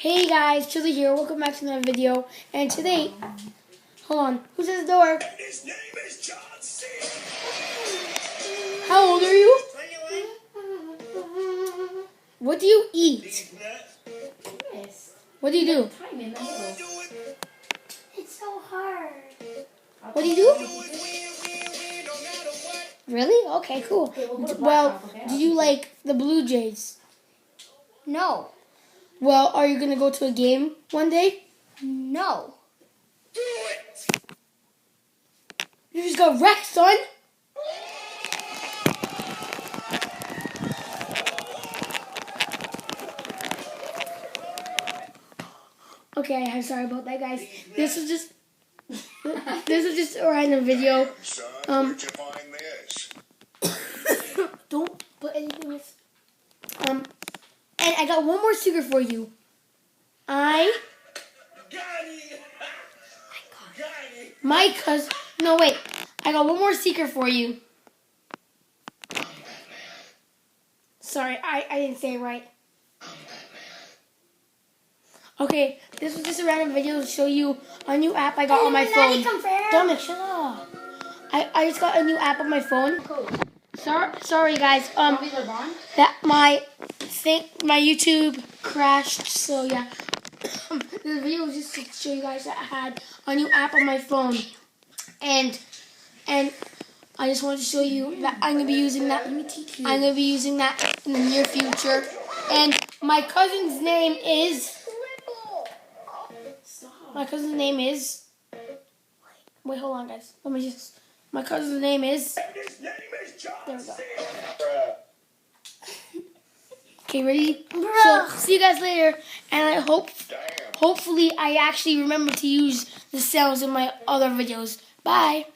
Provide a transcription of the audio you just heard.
Hey guys, Chili here. Welcome back to another video. And today, hold on, who's at the door? And his name is John C. How old are you? 21. What do you eat? Yes. What do you do? It's so hard. What do you do? Really? Okay, cool. Okay, we'll go to Well, Blacktop, okay? do you like the Blue Jays? No. Well, are you going to go to a game one day? No. Do it. You just got wrecked, son. Okay, I'm sorry about that, guys. This was just a random video. Son, Um, where'd you find this? Don't put anything with. And I got one more secret for you. Got it. My cousin. No, wait. I got one more secret for you. Sorry, I didn't say it right. Okay, this was just a random video to show you a new app I got on my phone. Dominic, shut up. I just got a new app on my phone. Sorry guys. That my YouTube crashed. So yeah. This video was just to show you guys that I had a new app on my phone, and I just wanted to show you that I'm gonna be using that. Let me teach you. I'm gonna be using that in the near future. And my cousin's name is. My cousin's name is. Wait, hold on, guys. Let me just. My cousin's name is. And his name is John There we go. C. Okay, ready? So, see you guys later. And I hopefully I actually remember to use the sounds in my other videos. Bye.